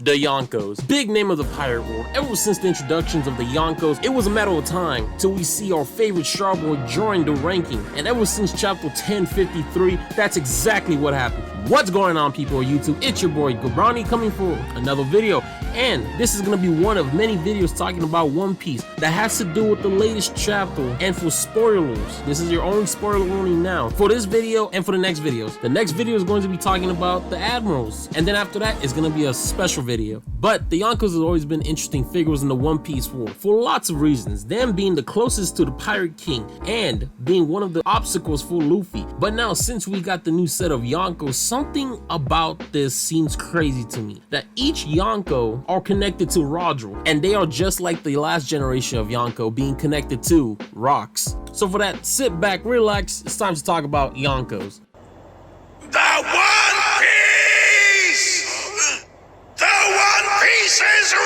The Yonkos, big name of the pirate world. Ever since the introductions of the Yonkos, it was a matter of time till we see our favorite Starboy join the ranking. And ever since chapter 1053, that's exactly what happened. What's going on, people of YouTube? It's your boy Gullapy coming for another video. And this is going to be one of many videos talking about One Piece that has to do with the latest chapter. And for spoilers, this is your only spoiler warning now for this video and for the next videos. The next video is going to be talking about the admirals, and then after that it's going to be a special video. But the Yonkos has always been interesting figures in the One Piece world for lots of reasons, them being the closest to the Pirate King and being one of the obstacles for Luffy. But now, since we got the new set of Yonkos, something about this seems crazy to me, that each Yonko are connected to Roger, and they are just like the last generation of Yonko being connected to rocks. So for that, sit back, relax, it's time to talk about Yonkos. The One Piece! The One Piece is real!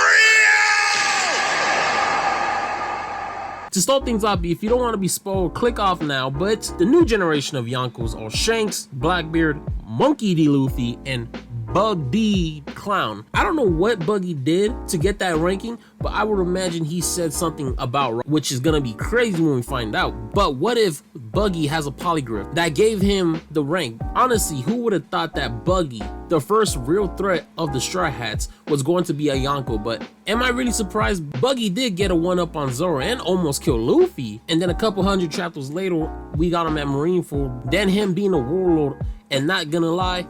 To start things off, if you don't want to be spoiled, click off now. But the new generation of Yonkos are Shanks, Blackbeard, Monkey D. Luffy, and Bug D. Clown. I don't know what Buggy did to get that ranking, but I would imagine he said something about, which is gonna be crazy when we find out. But what if Buggy has a polygraph that gave him the rank? Honestly, who would have thought that Buggy, the first real threat of the Straw Hats, was going to be a Yonko? But am I really surprised? Buggy did get a one-up on Zoro and almost killed Luffy. And then a couple hundred chapters later, we got him at Marineford. Then him being a warlord, and not gonna lie,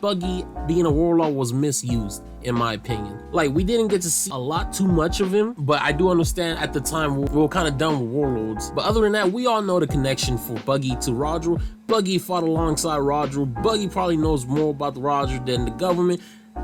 Buggy being a warlord was misused, in my opinion. Like, we didn't get to see a lot too much of him, but I do understand at the time we were kind of done with warlords. But other than that, we all know the connection for Buggy to Roger. Buggy fought alongside Roger. Buggy probably knows more about Roger than the government.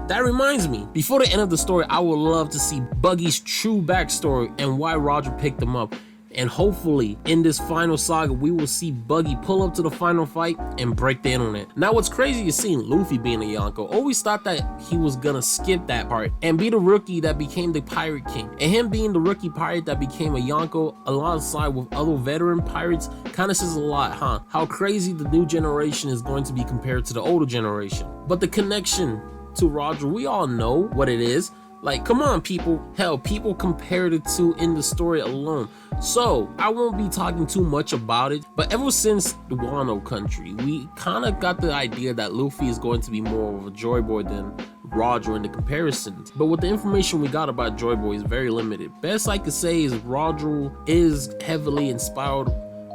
That reminds me, before the end of the story, I would love to see Buggy's true backstory and why Roger picked him up. And hopefully in this final saga, we will see Buggy pull up to the final fight and break the internet. Now, what's crazy is seeing Luffy being a Yonko. Always thought that he was gonna skip that part and be the rookie that became the Pirate King. And him being the rookie pirate that became a Yonko alongside with other veteran pirates kind of says a lot, huh? How crazy the new generation is going to be compared to the older generation. But the connection to Roger, we all know what it is. Like, come on, people. Hell, people compared it to in the story alone. So I won't be talking too much about it, but ever since the Wano country, we kind of got the idea that Luffy is going to be more of a Joy Boy than Roger in the comparisons. But with the information we got about Joy Boy is very limited. Best I could say is Roger is heavily inspired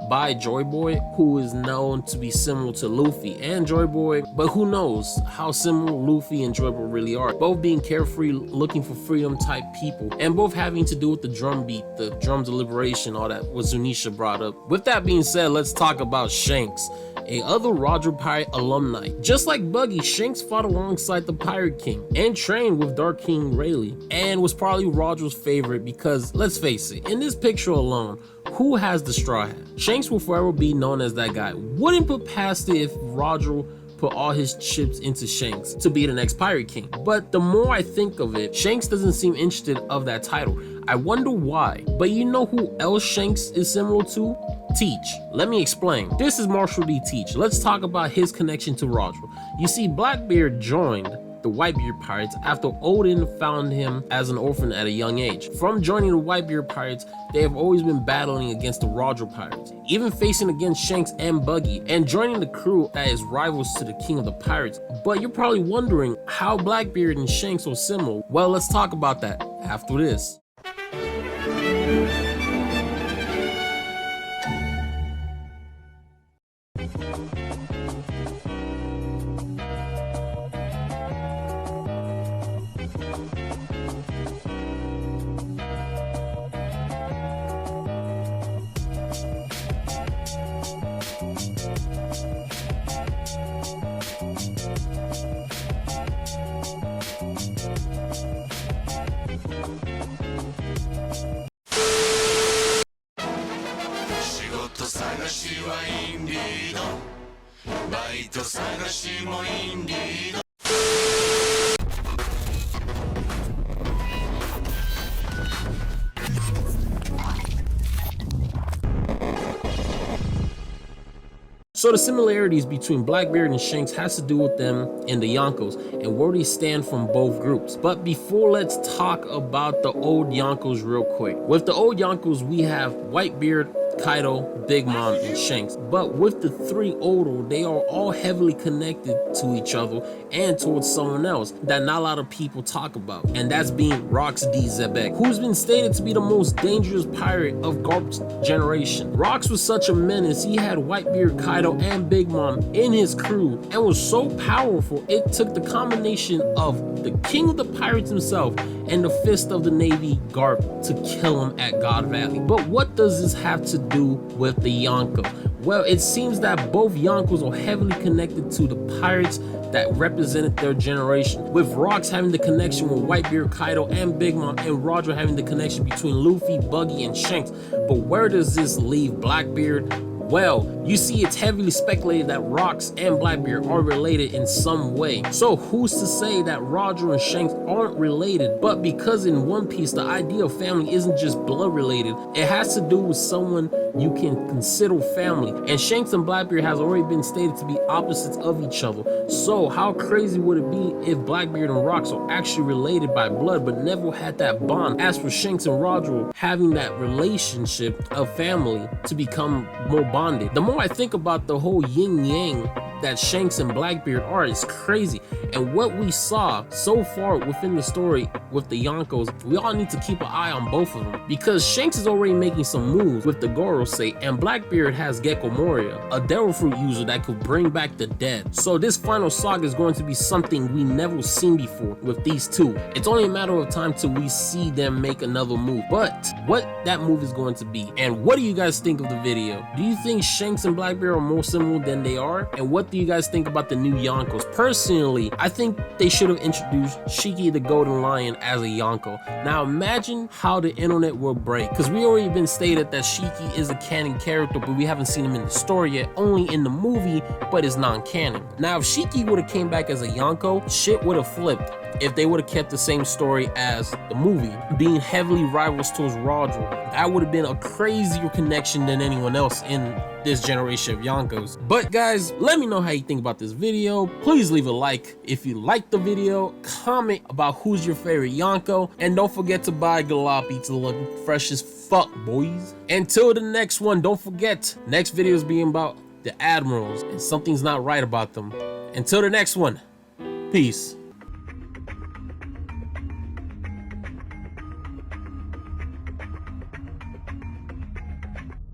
by Joy Boy, who is known to be similar to Luffy and Joy Boy, but who knows how similar Luffy and Joy Boy really are. Both being carefree, looking for freedom type people, and both having to do with the drum beat, the drums of liberation, all that what Zunisha brought up. With that being said, let's talk about Shanks, a other Roger Pirate alumni. Just like Buggy, Shanks fought alongside the Pirate King and trained with Dark King Rayleigh, and was probably Roger's favorite because, let's face it, in this picture alone, who has the straw hat? Shanks will forever be known as that guy. Wouldn't put past it if Roger put all his chips into Shanks to be the next Pirate King. But the more I think of it, Shanks doesn't seem interested of that title. I wonder why. But you know who else Shanks is similar to? Teach. Let me explain. This is Marshall D. Teach. Let's talk about his connection to Roger. You see, Blackbeard joined the Whitebeard Pirates after Odin found him as an orphan at a young age. From joining the Whitebeard Pirates, they have always been battling against the Roger Pirates, even facing against Shanks and Buggy, and joining the crew that is rivals to the King of the Pirates. But you're probably wondering how Blackbeard and Shanks are similar. Well, let's talk about that after this. So the similarities between Blackbeard and Shanks has to do with them in the Yonkos and where they stand from both groups. But before, let's talk about the old Yonkos real quick. With the old Yonkos, we have Whitebeard, Kaido, Big Mom, and Shanks. But with the three Odo, they are all heavily connected to each other and towards someone else that not a lot of people talk about, and that's being Rox D. Zebek, who's been stated to be the most dangerous pirate of Garp's generation. Rox was such a menace, he had Whitebeard, Kaido, and Big Mom in his crew, and was so powerful it took the combination of the king of the pirates himself and the fist of the Navy, Garp, to kill him at God Valley. But what does this have to do with the Yonko? Well, it seems that both Yonkos are heavily connected to the pirates that represented their generation, with Rox having the connection with Whitebeard, Kaido, and Big Mom, and Roger having the connection between Luffy, Buggy, and Shanks. But where does this leave Blackbeard? Well, you see, it's heavily speculated that Rox and Blackbeard are related in some way. So who's to say that Roger and Shanks aren't related? But because in One Piece, the idea of family isn't just blood related, it has to do with someone you can consider family. And Shanks and Blackbeard has already been stated to be opposites of each other. So how crazy would it be if Blackbeard and Rox are actually related by blood but never had that bond? As for Shanks and Roger having that relationship of family to become more bonded. The more I think about the whole yin yang that Shanks and Blackbeard are, it's crazy. And what we saw so far within the story with the Yonkos, we all need to keep an eye on both of them, because Shanks is already making some moves with the Gorosei, and Blackbeard has Gecko Moria, a devil fruit user that could bring back the dead. So this final saga is going to be something we never seen before with these two. It's only a matter of time till we see them make another move, but what that move is going to be. And what do you guys think of the video? Do you think Shanks and Blackbeard are more similar than they are? And what do you guys think about the new Yonkos? Personally, I think they should have introduced Shiki the Golden Lion as a Yonko. Now imagine how the internet will break, because we already been stated that Shiki is a canon character, but we haven't seen him in the story yet, only in the movie, but it's non-canon. Now if Shiki would have came back as a Yonko, shit would have flipped if they would have kept the same story as the movie, being heavily rivals towards Roger. That would have been a crazier connection than anyone else in this generation of Yonkos. But guys, let me know how you think about this video. Please leave a like if you liked the video, comment about who's your favorite Yonko, and don't forget to buy Gullapy to look fresh as fuck, boys. Until the next one, don't forget, next video is being about the admirals, and something's not right about them. Until the next one, peace.